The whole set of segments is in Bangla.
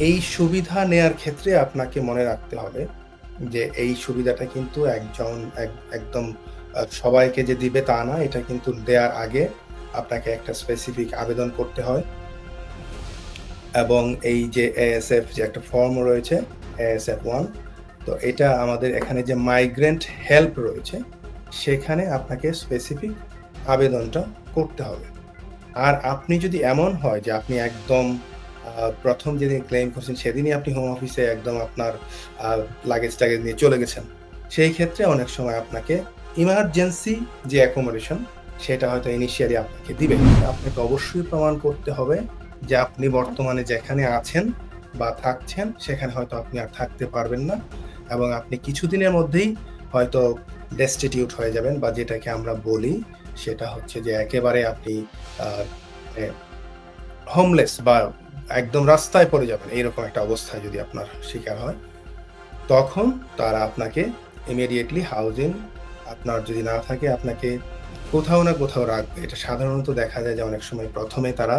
এই সুবিধা নেয়ার ক্ষেত্রে আপনাকে মনে রাখতে হবে যে এই সুবিধাটা কিন্তু একদম সবাইকে যে দিবে তা না। এটা কিন্তু দেয়ার আগে আপনাকে একটা স্পেসিফিক আবেদন করতে হয় এবং এই যে এএসএফ যে একটা ফর্ম রয়েছে এএসএফ 1, তো এটা আমাদের এখানে যে মাইগ্রেন্ট হেল্প রয়েছে সেখানে আপনাকে স্পেসিফিক আবেদনটা করতে হবে। আর আপনি যদি এমন হয় যে আপনি একদম ১ম যেদিন ক্লেইম করছেন সেদিনই আপনি হোম অফিসে একদম আপনার আ লাগেজ-টাগেজ নিয়ে চলে গেছেন। সেই ক্ষেত্রে অনেক সময় আপনাকে ইমার্জেন্সি যে অ্যাকোমোডেশন সেটা হয়তো ইনিশিয়ালি আপনাকে দিবে। আপনাকে অবশ্যই প্রমাণ করতে হবে যে আপনি বর্তমানে যেখানে আছেন বা থাকছেন সেখানে হয়তো আপনি আর থাকতে পারবেন না এবং আপনি কিছুদিনের মধ্যেই হয়তো ডেস্টিটিউট হয়ে যাবেন বা যেটাকে আমরা বলি সেটা হচ্ছে যে একেবারে আপনি আ মানে হোমলেস বা একদম রাস্তায় পড়ে যাবেন এইরকম একটা অবস্থায় যদি আপনার শিকার হয়, তখন তারা আপনাকে ইমিডিয়েটলি হাউজিং আপনার যদি না থাকে আপনাকে কোথাও না কোথাও রাখবে। এটা সাধারণত দেখা যায় যে অনেক সময় ১ম এ তারা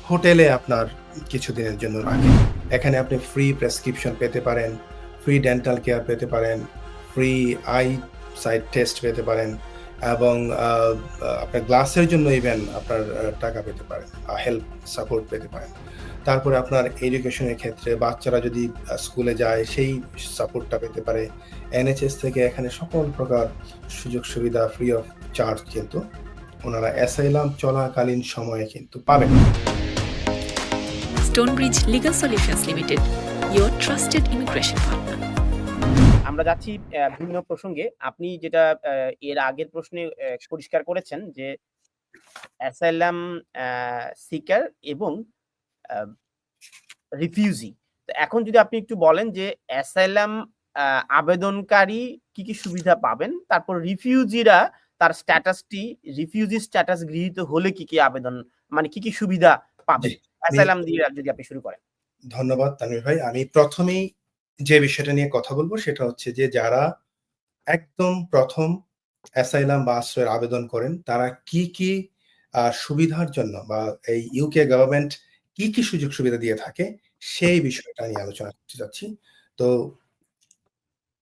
হোটেলে আপনার কিছুদিনের জন্য রাখে। এখানে আপনি ফ্রি প্রেসক্রিপশন পেতে পারেন, ফ্রি ডেন্টাল কেয়ার পেতে পারেন, ফ্রি আই সাইট টেস্ট পেতে পারেন এবং আ আ আপনার গ্লাসের জন্য ইভেন আপনার টাকা পেতে পারেন, হেল্প সাপোর্ট পেতে পারেন। তারপরে আপনার এডুকেশনের ক্ষেত্রে বাচ্চারা যদি স্কুলে যায় সেই সাপোর্টটা পেতে পারে। এনএচএস থেকে এখানে সকল প্রকার সুযোগ সুবিধা ফ্রি অফ চার্জ কিন্তু উনারা অ্যাসাইলাম চলাকালীন সময়ে কিন্তু পাবেন। Stonebridge Legal Solutions Limited, your trusted immigration partner. আমরা যাচ্ছি ভিন্ন প্রসঙ্গে। আপনি যেটা এর আগের প্রশ্নে পরিষ্কার করেছেন যে অ্যাসাইলাম অ্যা সিকার এবং আ রিফিউজি। তো এখন যদি আপনি একটু বলেন যে অ্যাসাইলাম আ আবেদনকারী কি সুবিধা পাবেন? তারপর রিফিউজিরা তার রিফিউজি স্ট্যাটাস গৃহীত হলে কি আবেদন মানে কি সুবিধা জি, পাবেন? আমি অ্যাসাইলাম দিয়ে যদি আপনি শুরু করেন। ধন্যবাদ তানভীর ভাই। আমি ১ম এই যে বিষয়টা নিয়ে কথা বলব সেটা হচ্ছে যে যারা একদম ১ম অ্যাসাইলাম বা আশ্রয়ের আবেদন করেন তারা কি সুবিধার জন্য বা এই ইউকে গভর্নমেন্ট কি সুযোগ সুবিধা দিয়ে থাকে সেই বিষয়টা নিয়ে আলোচনা করতে চাচ্ছি। তো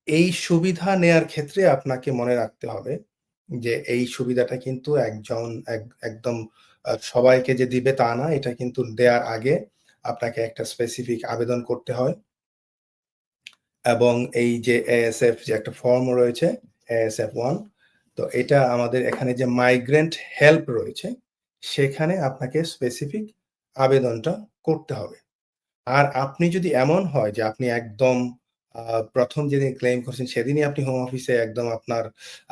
এই সুবিধা নেয়ার ক্ষেত্রে আপনাকে মনে রাখতে হবে যে এই সুবিধাটা কিন্তু একদম সবাইকে যে দিবে তা না। এটা কিন্তু দেয়ার আগে আপনাকে একটা স্পেসিফিক আবেদন করতে হয় এবং এই যে এএসএফ যে একটা ফর্ম রয়েছে এএসএফ 1, তো এটা আমাদের এখানে যে মাইগ্রেন্ট হেল্প রয়েছে সেখানে আপনাকে স্পেসিফিক আবেদনটা করতে হবে। আর আপনি যদি এমন হয় যে আপনি একদম ১ম যেদিন ক্লেইম করছেন সেদিনই আপনি হোম অফিসে একদম আপনার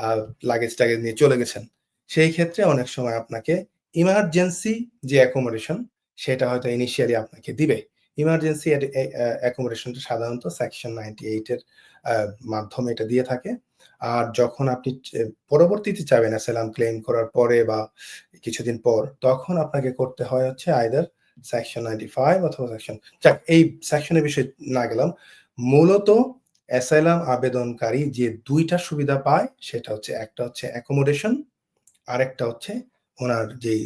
আ লাগেজ-টাগেজ নিয়ে চলে গেছেন। সেই ক্ষেত্রে অনেক সময় আপনাকে ইমার্জেন্সি যে অ্যাকোমোডেশন সেটা হয়তো ইনিশিয়ালি আপনাকে দিবে। ইমার্জেন্সি এড এ অ্যা অ্যাকোমোডেশনটা সাধারণত সেকশন 98 এর আ মাধ্যমে এটা দিয়ে থাকে। আর যখন আপনি পরবর্তীতে চাবেন অ্যাসাইলাম ক্লেইম করার পরে বা কিছুদিন পর, তখন আপনাকে করতে হয় হচ্ছে আইদার সেকশন 95 অথবা যাক এই সেকশনের বিষয়ে না গেলাম। মূলত অ্যাসাইলাম আবেদনকারী যে ২ টা সুবিধা পায় সেটা হচ্ছে একটা হচ্ছে অ্যাকোমোডেশন, আরেকটা হচ্ছে উনার যেই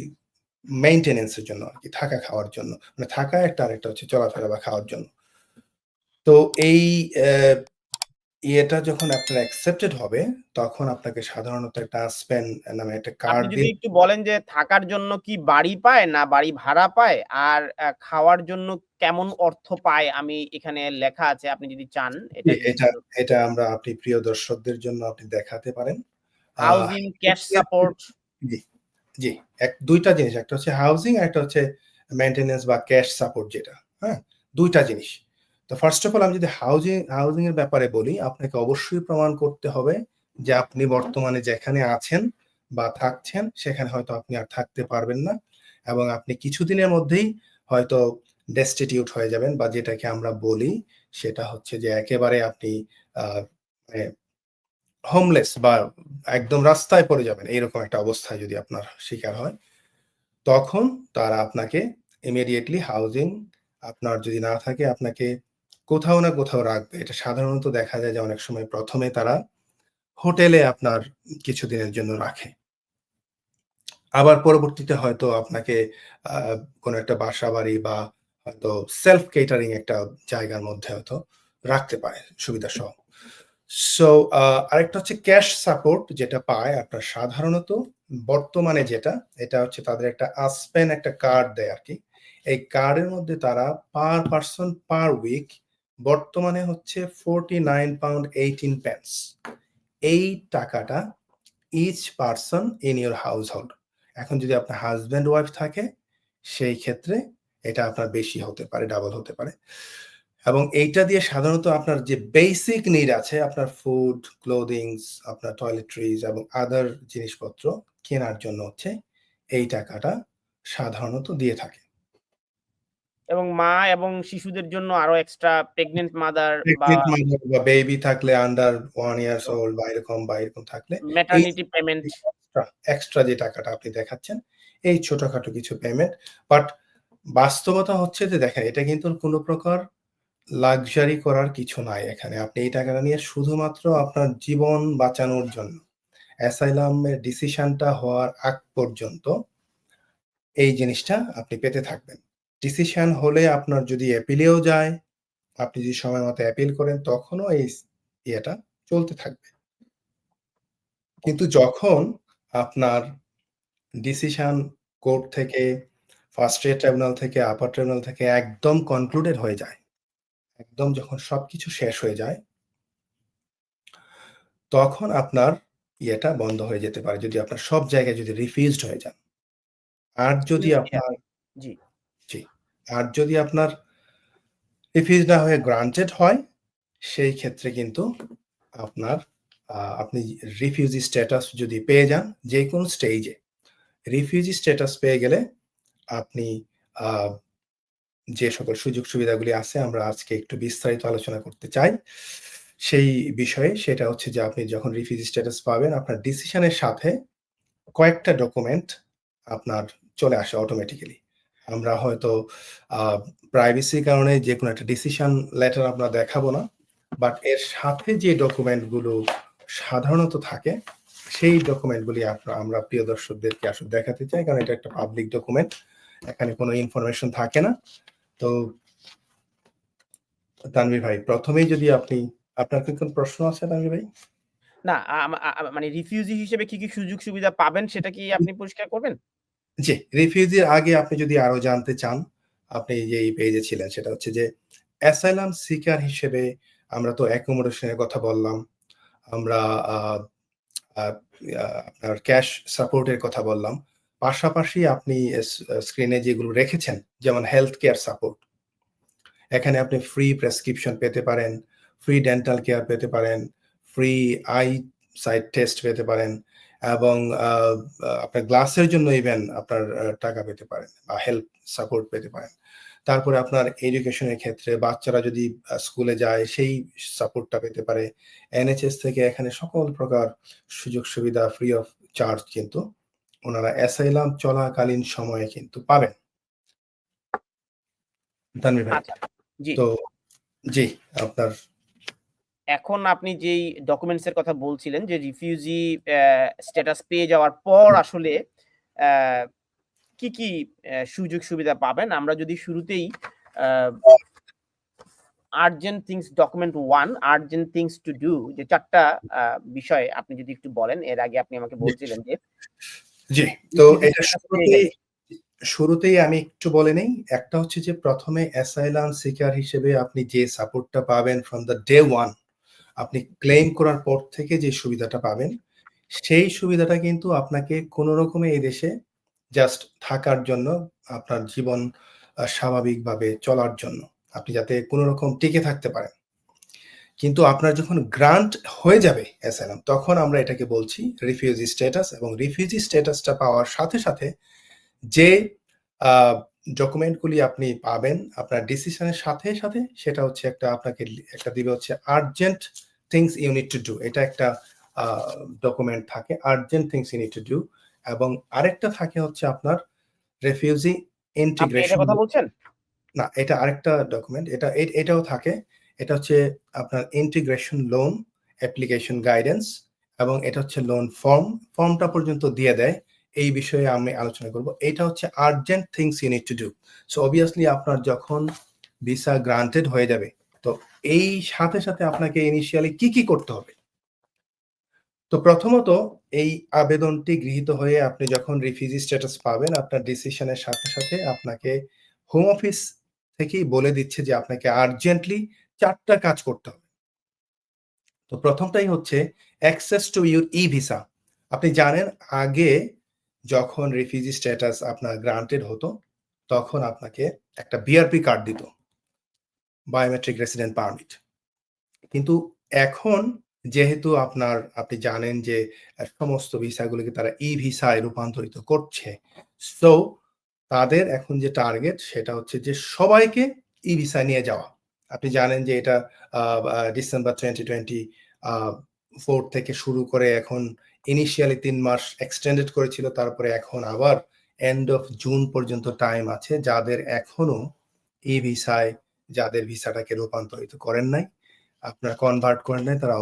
মেইনটেন্যান্স এর জন্য আরকি থাকা খাওয়ার জন্য। মানে থাকা একটা আরেকটা হচ্ছে চলাফেরা বা খাওয়ার জন্য। তো এই ইয়েটা যখন আপনার অ্যাকসেপ্টেড হবে তখন আপনাকে সাধারণত একটা আসপেন নামে একটা আপনি কার্ড যদি একটু বলেন যে থাকার জন্য কি বাড়ি পায় না বাড়ি ভাড়া পায়? আর খাওয়ার জন্য কেমন অর্থ পায়? আমি এখানে লেখা আছে। আপনি যদি চান এটা যদি এটা একটু এটা আমরা আপনি প্রিয় দর্শকদের জন্য আপনি দেখাতে পারেন। আ হাউজিং, ক্যাশ সাপোর্ট। জি, জি। ২ টা জিনিস। একটা হচ্ছে হাউজিং আরেকটা হচ্ছে মেইনটেন্যান্স বা ক্যাশ সাপোর্ট যেটা, হ্যাঁ? ২ টা জিনিস। তো ফার্স্ট অফ অল আমি যদি হাউজিং এর ব্যাপারে বলি, আপনাকে অবশ্যই প্রমাণ করতে হবে যে আপনি বর্তমানে যেখানে আছেন বা থাকছেন সেখানে হয়তো আপনি আর থাকতে পারবেন না এবং আপনি কিছুদিনের মধ্যেই হয়তো ডেস্টিটিউট হয়ে যাবেন বা যেটাকে আমরা বলি সেটা হচ্ছে যে একেবারে আপনি আ মানে হোমলেস বা একদম রাস্তায় পড়ে যাবেন এইরকম একটা অবস্থায় যদি আপনার শিকার হয়, তখন তারা আপনাকে ইমিডিয়েটলি হাউজিং আপনার যদি না থাকে আপনাকে কোথাও না কোথাও রাখবে। এটা সাধারণত দেখা যায় যে অনেক সময় ১ম এ তারা হোটেলে আপনার কিছুদিনের জন্য রাখে। আবার পরবর্তীতে হয়তো আপনাকে আ কোনো একটা বাসাবাড়ি বা হয়তো সেলফ কেটারিং একটা জায়গার মধ্যে হয়তো রাখতে পারে সুবিধা সহ। সো আরেকটা হচ্ছে ক্যাশ সাপোর্ট যেটা পায় আপনার সাধারণত বর্তমানে যেটা, এটা হচ্ছে তাদের একটা আসপেন একটা কার্ড দেয় আরকি। এই কার্ডের মধ্যে তারা পার পারসন পার উইক বর্তমানে হচ্ছে £49.18 এই টাকাটা each person in your household. এখন যদি আপনার হাসব্যান্ড ওয়াইফ থাকে সেই ক্ষেত্রে এটা আপনার বেশি হতে পারে, ডাবল হতে পারে। এবং এইটা দিয়ে সাধারণত আপনার যে বেসিক নিড আছে আপনার ফুড, ক্লোদিংস, আপনার টয়লেট্রিজ এবং আদার জিনিসপত্র কেনার জন্য হচ্ছে এই টাকাটা সাধারণত দিয়ে থাকে। এবং মা এবং শিশুদের জন্য আরো এক্সট্রা প্রেগন্যান্ট মাদার বা প্রেগনেন্ট মাদার বা বেবি থাকলে আন্ডার 1 ইয়ার্স ওল্ড বা এরকম থাকলে এই ম্যাটারনিটি পেমেন্ট এক্সট্রা যে টাকাটা আপনি দেখাচ্ছেন এই ছোটখাটো কিছু পেমেন্ট। বাট বাস্তবতা হচ্ছে যে দেখেন এটা কিন্তু কোনো প্রকার লাক্সারি করার কিছু নাই এখানে। আপনি এই টাকাটা নিয়ে শুধুমাত্র আপনার জীবন বাঁচানোর জন্য অ্যাসাইলামের ডিসিশনটা হওয়ার আগ পর্যন্ত এই জিনিসটা আপনি পেতে থাকবেন। ডিসিশন হলে আপনার যদি অ্যাপিলেও যায়, আপনি যদি সময় মতো অ্যাপিল করেন তখনও এই ইয়েটা চলতে থাকবে। কিন্তু যখন আপনার ডিসিশন কোর্ট থেকে, ফার্স্ট ইয়ার ট্রাইব্যুনাল থেকে, আপার ট্রাইব্যুনাল থেকে একদম কনক্লুডেড হয়ে যায়, একদম যখন সবকিছু শেষ হয়ে যায় তখন আপনার ইয়েটা বন্ধ হয়ে যেতে পারে যদি আপনার সব জায়গায় যদি রিফিউজড হয়ে যান। আর যদি আপনার জি জি, আর যদি আপনার রিফিউজ না হয়ে গ্রান্টেড হয় সেই ক্ষেত্রে কিন্তু আপনার আপনি রিফিউজি স্ট্যাটাস যদি পেয়ে যান যেকোনো স্টেজে, রিফিউজি স্ট্যাটাস পেয়ে গেলে আপনি আ যে সকল সুযোগ সুবিধাগুলি আছে আমরা আজকে একটু বিস্তারিত আলোচনা করতে চাই। সেই বিষয়ে সেটা হচ্ছে যে আপনি যখন রিফিউজি স্ট্যাটাস পাবেন আপনার ডিসিশনের সাথে কয়েকটা ডকুমেন্ট আপনার চলে আসে অটোমেটিক্যালি। আমরা হয়তো আ প্রাইভেসির কারণে যেকোনো একটা ডিসিশন লেটার আমরা দেখাবো না। বাট এর সাথে যে ডকুমেন্টগুলো সাধারণত থাকে, সেই ডকুমেন্টগুলি আমরা প্রিয় দর্শকদেরকে আসলে দেখাতে চাই। কারণ এটা একটা পাবলিক ডকুমেন্ট। এখানে কোনো ইনফরমেশন থাকে না। তো তানভীর ভাই, ১ম এই যদি আপনার কি কোনো প্রশ্ন আছে তানভীর ভাই? না মানে রিফিউজি হিসেবে কি সুযোগ সুবিধা পাবেন সেটা কি আপনি পরিষ্কার করবেন? জি, রিফিউজির আগে আপনি যদি আরো জানতে চান, আপনি যেই পেজে ছিলেন সেটা হচ্ছে যে অ্যাসাইলাম সিকার হিসেবে আমরা তো অ্যাকোমোডেশন এর কথা বললাম। আমরা আ আ আ আপনার ক্যাশ সাপোর্ট এর কথা বললাম। পাশাপাশি আপনি স্ক্রিনে যেগুলো রেখেছেন যেমন হেলথ কেয়ার সাপোর্ট। এখানে আপনি ফ্রি প্রেসক্রিপশন পেতে পারেন, ফ্রি ডেন্টাল কেয়ার পেতে পারেন, ফ্রি আই সাইট টেস্ট পেতে পারেন এবং আপনার গ্লাসের জন্য ইভেন আপনার টাকা পেতে পারেন বা হেল্প সাপোর্ট পেতে পারেন। তারপরে আপনার এডুকেশনের ক্ষেত্রে বাচ্চারা যদি স্কুলে যায় সেই সাপোর্টটা পেতে পারে। এনএইচএস থেকে এখানে সকল প্রকার সুযোগ সুবিধা ফ্রি অফ চার্জ কিন্তু উনারা অ্যাসাইলাম চলাকালীন সময়ে কিন্তু পাবেন। তানভীর ভাই। আচ্ছা, জি। তো জি, আপনার এখন আপনি যেই ডকুমেন্টস এর কথা বলছিলেন যে রিফিউজি স্ট্যাটাস পেয়ে যাওয়ার পর আসলে অ্যা কি সুযোগ সুবিধা পাবেন? আমরা যদি শুরুতেই uh urgent things document 1 urgent things to do যে ৪ টা বিষয় আপনি যদি একটু বলেন। এর আগে আপনি আমাকে জি, বলছিলেন যে জি। তো রিফিউজি এটা স্ট্যাটাস পেয়ে শুরুতেই গেলে শুরুতেই আমি একটু বলে নেই। একটা হচ্ছে যে ১ম এ অ্যাসাইলাম সিকার হিসেবে আপনি যে সাপোর্টটা পাবেন ফ্রম দ্যা ডে 1 আপনি ক্লেইম করার পর থেকে যে সুবিধাটা পাবেন, সেই সুবিধাটা কিন্তু আপনাকে কোন রকমে এই দেশে জাস্ট থাকার জন্য, আপনার জীবন স্বাভাবিকভাবে চলার জন্য। আপনি যাতে কোন রকম টিকে থাকতে পারেন। কিন্তু আপনার যখন গ্রান্ট হয়ে যাবে অ্যাসাইলাম, তখন আমরা এটাকে বলছি রিফিউজি স্ট্যাটাস এবং রিফিউজি স্ট্যাটাসটা পাওয়ার সাথে, সাথে যে আ ডকুমেন্টগুলি আপনি পাবেন আপনার ডিসিশনের সাথে, সাথে সেটা হচ্ছে আপনাকে একটা দিবে হচ্ছে urgent things you need to do. এটা একটা আ ডকুমেন্ট থাকে urgent things you need to do এবং আরেকটা থাকে হচ্ছে আপনার রিফিউজি আপনি এটার ইন্টিগ্রেশন। কথা বলছেন? না, এটা আরেকটা ডকুমেন্ট। এটাও থাকে। এটা হচ্ছে আপনার ইন্টিগ্রেশন লোন অ্যাপ্লিকেশন গাইডেন্স এবং এটা হচ্ছে লোন ফর্ম। ফর্মটা পর্যন্ত দিয়ে দেয়। এই বিষয়ে আমি আলোচনা করব। এটা হচ্ছে urgent things you need to do. So obviously আপনার যখন ভিসা গ্রান্টেড হয়ে যাবে, তো এই সাথে, সাথে আপনাকে ইনিশিয়ালি কি করতে হবে? তো প্রথমত এই আবেদনটি গৃহীত হয়ে আপনি যখন রিফিউজি স্ট্যাটাস পাবেন, আপনার ডিসিশনের সাথে, সাথে আপনাকে হোম অফিস থেকেই বলে দিচ্ছে যে আপনাকে আর্জেন্টলি ৪ টা কাজ করতে হবে। তো প্রথমটাই হচ্ছে অ্যাক্সেস টু ইউর ই-ভিসা। আপনি জানেন আগে যখন রিফিউজি স্ট্যাটাস আপনার গ্রান্টেড হতো, তখন আপনাকে একটা বিআরপি কার্ড দিত, বায়োমেট্রিক রেসিডেন্ট পারমিট। কিন্তু এখন যেহেতু আপনি জানেন যে সমস্ত ভিসাগুলোকে তারা ই-ভিসায় রূপান্তরিত করছে। সো তাদের এখন যে টার্গেট সেটা হচ্ছে যে সবাইকে ই-ভিসা নিয়ে যাওয়া। আপনি জানেন যে এটা ডিসেম্বর 2024 থেকে শুরু করে এখন ইনিশিয়ালি ৩ মাস এক্সটেন্ডেড করেছিল। তারপরে এখন আবার এন্ড অফ জুন পর্যন্ত টাইম আছে। যাদের এখনো ই-ভিসায় যাদের ভিসাটাকে রূপান্তরিত করেন নাই, আপনারা কনভার্ট করেন নাই, তারা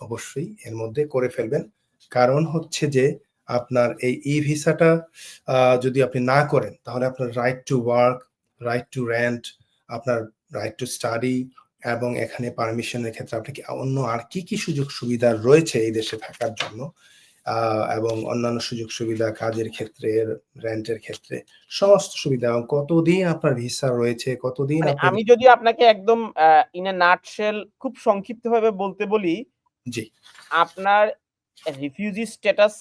অবশ্যই এর মধ্যে করে ফেলবেন। কারণ হচ্ছে যে আপনার এই ই-ভিসাটা যদি আপনি না করেন, তাহলে আপনার right to work, right two rent, আপনার রাইট টু স্টাডি এবং এখানে পারমিশনের ক্ষেত্রে আপনাকে অন্য আর কি সুযোগ সুবিধা রয়েছে এই দেশে থাকার জন্য, এবং অন্যান্য সুযোগ সুবিধা কাজের ক্ষেত্রে, রেন্টের ক্ষেত্রে সমস্ত সুবিধা এবং কতদিন আপনার ভিসা রয়েছে, কতদিন মানে আপনার আমি যদি আপনাকে একদম ইন এ নাটশেল খুব সংক্ষিপ্তভাবে বলতে বলি, জি। আপনার রিফিউজি স্ট্যাটাস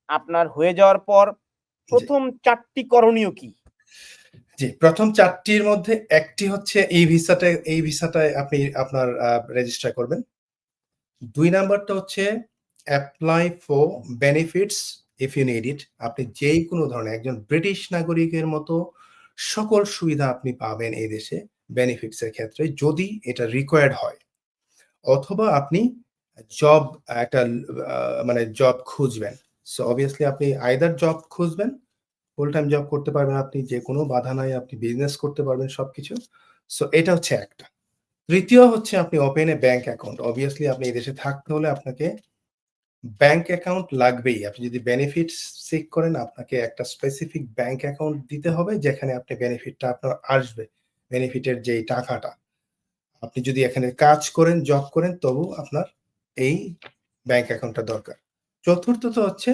আপনার হয়ে যাওয়ার পর জি। প্রথম ৪ টি করণীয় কি? জি, প্রথম ৪ টির মধ্যে একটি হচ্ছে এই ভিসাটায় আপনি আপনার রেজিস্টার করবেন। ২ নাম্বারটা হচ্ছে apply for benefits if you need it. আপনি যেই কোনো ধরনের একজন ব্রিটিশ নাগরিকের মতো সকল সুবিধা আপনি পাবেন এই দেশে বেনিফিটস এর ক্ষেত্রে যদি এটা রিকোয়ার্ড হয়। অথবা আপনি জব একটা মানে জব খুঁজবেন। সো অবভিয়াসলি আপনি আইদার জব খুঁজবেন, ফুল টাইম জব করতে পারবেন আপনি, যেকোনো বাধা নাই, আপনি বিজনেস করতে পারবেন সবকিছু। সো এটা হচ্ছে একটা। তৃতীয় হচ্ছে আপনি ওপেন এ ব্যাংক অ্যাকাউন্ট। অবভিয়াসলি আপনি এই দেশে থাকতে হলে আপনাকে ব্যাংক অ্যাকাউন্ট লাগবেই। আপনি যদি বেনিফিটস সিক করেন, আপনাকে একটা স্পেসিফিক ব্যাংক অ্যাকাউন্ট দিতে হবে যেখানে আপনি বেনিফিটটা আপনার আসবে। বেনিফিটের যেই টাকাটা। আপনি যদি এখানে কাজ করেন, জব করেন তবু আপনার এই ব্যাংক অ্যাকাউন্টটা দরকার। চতুর্থত হচ্ছে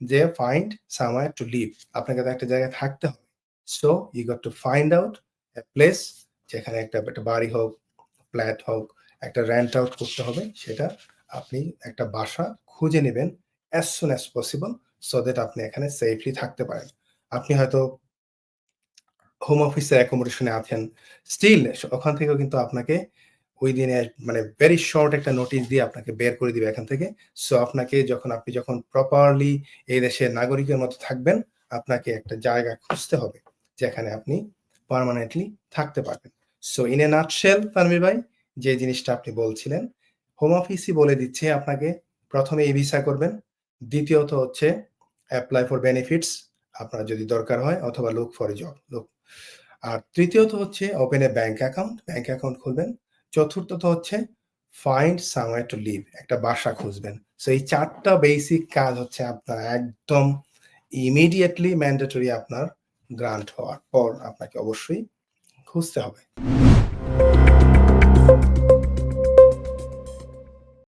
যে ফাইন্ড সামওয়্যার টু লিভ। আপনাকে তো একটা জায়গায় থাকতে হবে। So you got to find out a place যেখানে একটা বাড়ি হোক, ফ্ল্যাট হোক, একটা রেন্ট আউট করতে হবে। সেটা আপনি একটা বাসা খুঁজে নিবেন as soon as possible so that আপনি এখানে সেফলি থাকতে পারেন। আপনি হয়তো হোম অফিসের অ্যাকোমোডেশন এ আছেন। স্টিল ওখান থেকেও কিন্তু আপনাকে ওই দিনে মানে ভেরি শর্ট একটা নোটিস দিয়ে আপনাকে বের করে দিবে এখান থেকে। সো আপনাকে আপনি যখন প্রপারলি এই দেশের নাগরিকের মতো থাকবেন, আপনাকে একটা জায়গা খুঁজতে হবে যেখানে আপনি পার্মানেন্টলি থাকতে পারবেন। So in a nutshell Tanvir ভাই, যে জিনিসটা আপনি বলছিলেন, হোম অফিসই বলে দিচ্ছে আপনাকে ১ম এ ই-ভিসা করবেন। দ্বিতীয়ত হচ্ছে এপ্লাই ফর বেনিফিটস আপনার যদি দরকার হয়, অথবা লুক ফর এ জব। আর তৃতীয়ত হচ্ছে ওপেন এ ব্যাংক অ্যাকাউন্ট খুলবেন। চতুর্থত হচ্ছে ফাইন্ড সামওয়্যার টু লিভ, একটা বাসা খুঁজবেন। সো এই ৪ টা বেসিক কাজ হচ্ছে আপনার একদম ইমিডিয়েটলি ম্যান্ডেটরি আপনার গ্রান্ট হওয়ার পর আপনাকে অবশ্যই খুঁজতে হবে।